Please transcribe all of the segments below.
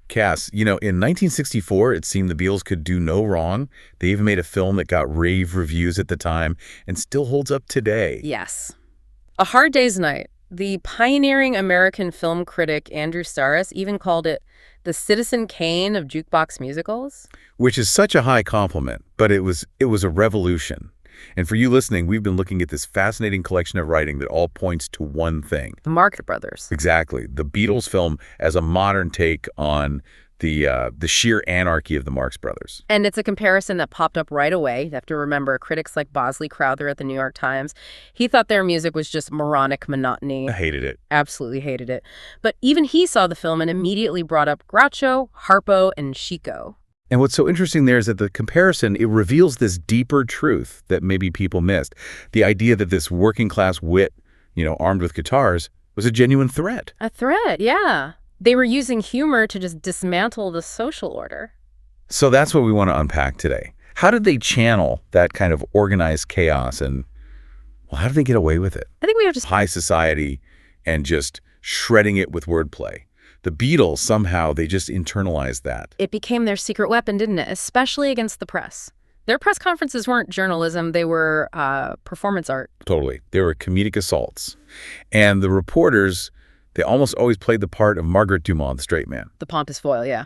Cass, in 1964, it seemed the Beatles could do no wrong. They even made a film that got rave reviews at the time and still holds up today. Yes. A Hard Day's Night. The pioneering American film critic Andrew Starris even called it the Citizen Kane of jukebox musicals. Which is such a high compliment, but it was a revolution. And for you listening, we've been looking at this fascinating collection of writing that all points to one thing. The Marx Brothers. Exactly. The Beatles film as a modern take on the sheer anarchy of the Marx Brothers. And it's a comparison that popped up right away. You have to remember critics like Bosley Crowther at the New York Times. He thought their music was just moronic monotony. I hated it. Absolutely hated it. But even he saw the film and immediately brought up Groucho, Harpo, and Chico. And what's so interesting there is that the comparison, it reveals this deeper truth that maybe people missed. The idea that this working class wit, armed with guitars, was a genuine threat. A threat, yeah. They were using humor to just dismantle the social order. So that's what we want to unpack today. How did they channel that kind of organized chaos and, how did they get away with it? I think we have to... High society and just shredding it with wordplay. The Beatles, somehow, they just internalized that. It became their secret weapon, didn't it? Especially against the press. Their press conferences weren't journalism. They were performance art. Totally. They were comedic assaults. And the reporters, they almost always played the part of Margaret Dumont, the straight man. The pompous foil, yeah.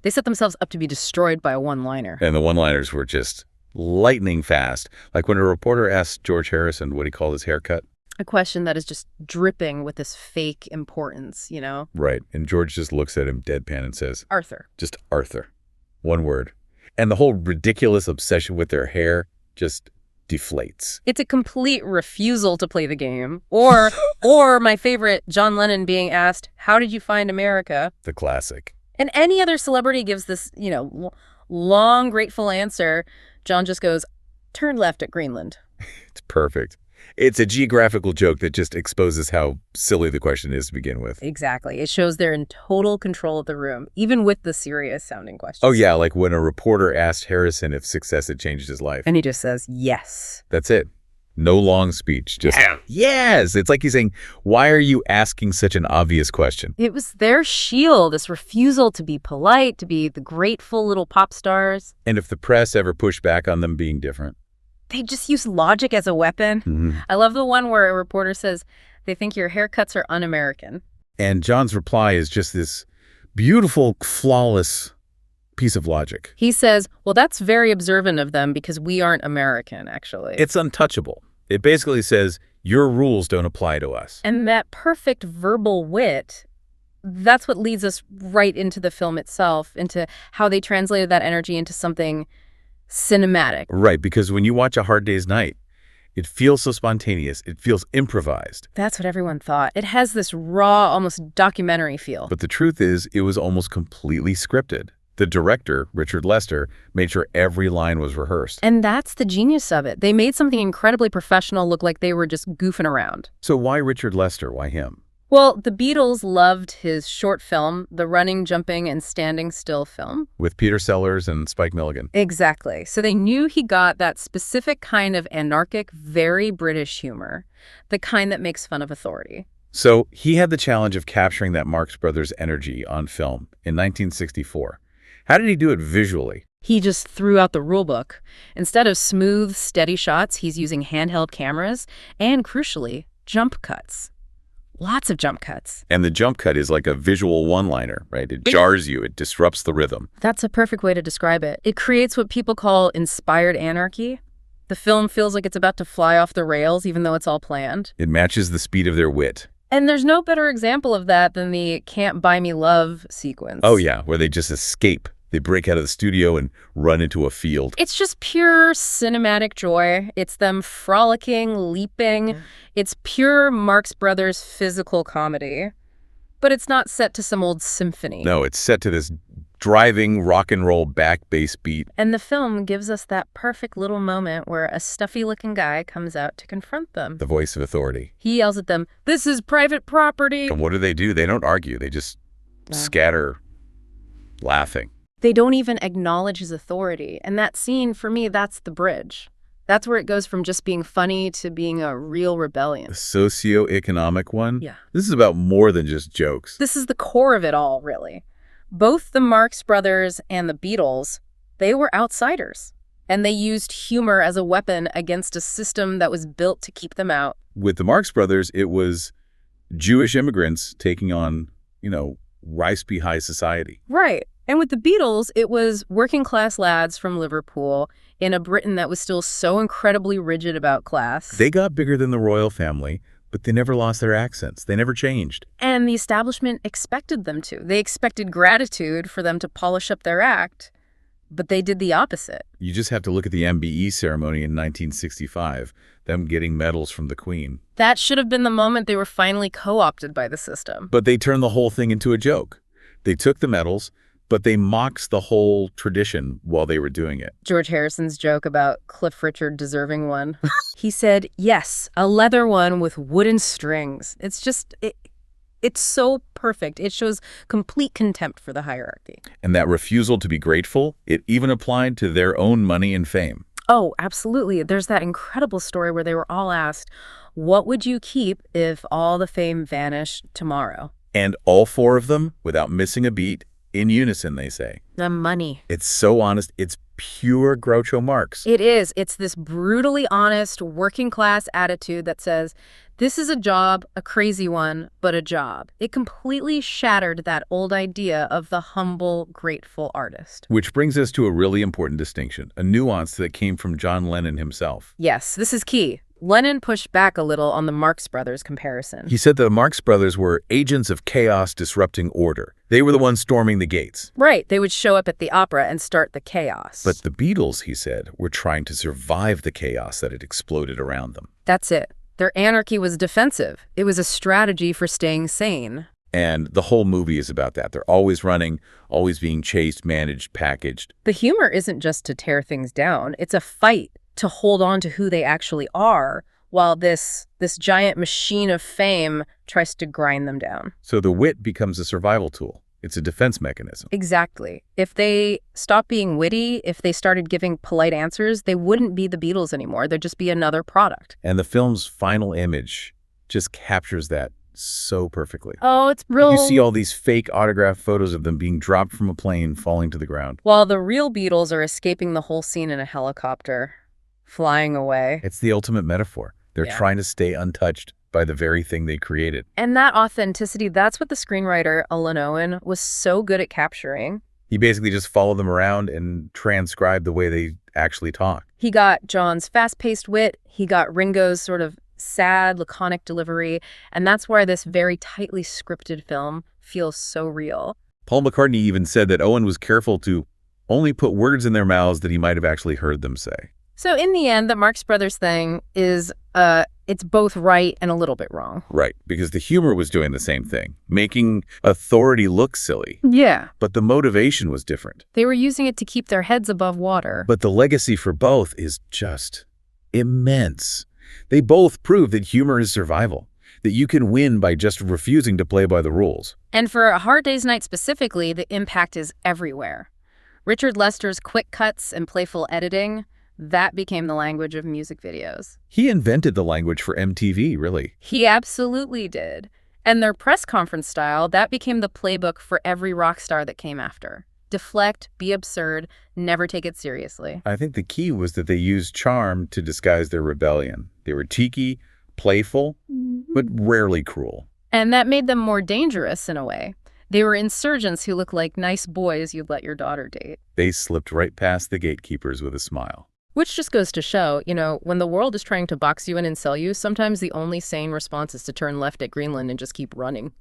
They set themselves up to be destroyed by a one-liner. And the one-liners were just lightning fast. Like when a reporter asked George Harrison what he called his haircut. A question that is just dripping with this fake importance, Right. And George just looks at him deadpan and says, Arthur. Just Arthur. One word. And the whole ridiculous obsession with their hair just deflates. It's a complete refusal to play the game. Or my favorite, John Lennon being asked, how did you find America? The classic. And any other celebrity gives this, long, grateful answer. John just goes, turn left at Greenland. It's perfect. It's a geographical joke that just exposes how silly the question is to begin with. Exactly. It shows they're in total control of the room, even with the serious-sounding questions. Oh, yeah, like when a reporter asked Harrison if success had changed his life. And he just says, yes. That's it. No long speech. Just, yes. It's like he's saying, why are you asking such an obvious question? It was their shield, this refusal to be polite, to be the grateful little pop stars. And if the press ever pushed back on them being different? They just use logic as a weapon. Mm-hmm. I love the one where a reporter says, they think your haircuts are un-American. And John's reply is just this beautiful, flawless piece of logic. He says, well, that's very observant of them because we aren't American, actually. It's untouchable. It basically says, your rules don't apply to us. And that perfect verbal wit, that's what leads us right into the film itself, into how they translated that energy into something cinematic. Right, because when you watch A Hard Day's Night, it feels so spontaneous. It feels improvised. That's what everyone thought. It has this raw, almost documentary feel. But the truth is, it was almost completely scripted. The director, Richard Lester, made sure every line was rehearsed. And that's the genius of it. They made something incredibly professional look like they were just goofing around. So why Richard Lester? Why him? Well, the Beatles loved his short film, the running, jumping, and standing still film. With Peter Sellers and Spike Milligan. Exactly. So they knew he got that specific kind of anarchic, very British humor, the kind that makes fun of authority. So he had the challenge of capturing that Marx Brothers energy on film in 1964. How did he do it visually? He just threw out the rule book. Instead of smooth, steady shots, he's using handheld cameras and, crucially, jump cuts. Lots of jump cuts. And the jump cut is like a visual one-liner, right? It jars you. It disrupts the rhythm. That's a perfect way to describe it. It creates what people call inspired anarchy. The film feels like it's about to fly off the rails, even though it's all planned. It matches the speed of their wit. And there's no better example of that than the Can't Buy Me Love sequence. Oh, yeah, where they just escape. They break out of the studio and run into a field. It's just pure cinematic joy. It's them frolicking, leaping. It's pure Marx Brothers physical comedy. But it's not set to some old symphony. No, it's set to this driving rock and roll back bass beat. And the film gives us that perfect little moment where a stuffy-looking guy comes out to confront them. The voice of authority. He yells at them, "This is private property!" And what do? They don't argue. They just scatter, laughing. They don't even acknowledge his authority. And that scene, for me, that's the bridge. That's where it goes from just being funny to being a real rebellion. The socioeconomic one? Yeah. This is about more than just jokes. This is the core of it all, really. Both the Marx Brothers and the Beatles, they were outsiders. And they used humor as a weapon against a system that was built to keep them out. With the Marx Brothers, it was Jewish immigrants taking on, rice-be high society. Right. And with the Beatles, it was working-class lads from Liverpool in a Britain that was still so incredibly rigid about class. They got bigger than the royal family, but they never lost their accents. They never changed. And the establishment expected them to. They expected gratitude for them to polish up their act. But they did the opposite. You just have to look at the MBE ceremony in 1965, them getting medals from the Queen. That should have been the moment they were finally co-opted by the system. But they turned the whole thing into a joke. They took the medals, but they mocked the whole tradition while they were doing it. George Harrison's joke about Cliff Richard deserving one. He said, yes, a leather one with wooden strings. It's so perfect. It shows complete contempt for the hierarchy. And that refusal to be grateful, it even applied to their own money and fame. Oh, absolutely. There's that incredible story where they were all asked, what would you keep if all the fame vanished tomorrow? And all four of them, without missing a beat, in unison, they say. The money. It's so honest. It's pure Groucho Marx. It is. It's this brutally honest, working-class attitude that says, this is a job, a crazy one, but a job. It completely shattered that old idea of the humble, grateful artist. Which brings us to a really important distinction, a nuance that came from John Lennon himself. Yes, this is key. Lennon pushed back a little on the Marx Brothers comparison. He said the Marx Brothers were agents of chaos disrupting order. They were the ones storming the gates. Right, they would show up at the opera and start the chaos. But the Beatles, he said, were trying to survive the chaos that had exploded around them. That's it. Their anarchy was defensive. It was a strategy for staying sane. And the whole movie is about that. They're always running, always being chased, managed, packaged. The humor isn't just to tear things down. It's a fight to hold on to who they actually are while this giant machine of fame tries to grind them down. So the wit becomes a survival tool. It's a defense mechanism. Exactly. If they stopped being witty, if they started giving polite answers, they wouldn't be the Beatles anymore. They'd just be another product. And the film's final image just captures that so perfectly. Oh, it's real. You see all these fake autograph photos of them being dropped from a plane, falling to the ground. While the real Beatles are escaping the whole scene in a helicopter, flying away. It's the ultimate metaphor. They're trying to stay untouched by the very thing they created. And that authenticity, that's what the screenwriter, Alan Owen, was so good at capturing. He basically just followed them around and transcribed the way they actually talk. He got John's fast-paced wit. He got Ringo's sort of sad, laconic delivery. And that's why this very tightly scripted film feels so real. Paul McCartney even said that Owen was careful to only put words in their mouths that he might have actually heard them say. So in the end, the Marx Brothers thing is, it's both right and a little bit wrong. Right, because the humor was doing the same thing, making authority look silly. Yeah. But the motivation was different. They were using it to keep their heads above water. But the legacy for both is just immense. They both prove that humor is survival, that you can win by just refusing to play by the rules. And for A Hard Day's Night specifically, the impact is everywhere. Richard Lester's quick cuts and playful editing, that became the language of music videos. He invented the language for MTV, really. He absolutely did. And their press conference style, that became the playbook for every rock star that came after. Deflect, be absurd, never take it seriously. I think the key was that they used charm to disguise their rebellion. They were cheeky, playful, but rarely cruel. And that made them more dangerous in a way. They were insurgents who looked like nice boys you'd let your daughter date. They slipped right past the gatekeepers with a smile. Which just goes to show, when the world is trying to box you in and sell you, sometimes the only sane response is to turn left at Greenland and just keep running.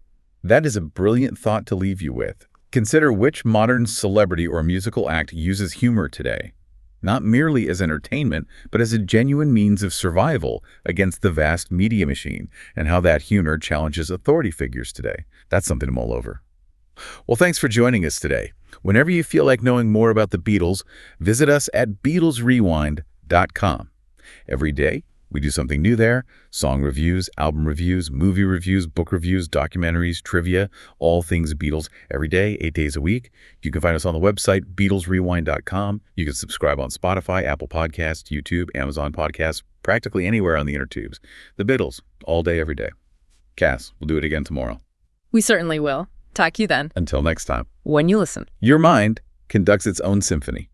That is a brilliant thought to leave you with. Consider which modern celebrity or musical act uses humor today. Not merely as entertainment, but as a genuine means of survival against the vast media machine, and how that humor challenges authority figures today. That's something to mull over. Well, thanks for joining us today. Whenever you feel like knowing more about the Beatles, visit us at BeatlesRewind.com. Every day, we do something new there. Song reviews, album reviews, movie reviews, book reviews, documentaries, trivia, all things Beatles. Every day, 8 days a week. You can find us on the website, BeatlesRewind.com. You can subscribe on Spotify, Apple Podcasts, YouTube, Amazon Podcasts, practically anywhere on the inner tubes. The Beatles, all day, every day. Cass, we'll do it again tomorrow. We certainly will. Talk to you then. Until next time. When you listen. Your mind conducts its own symphony.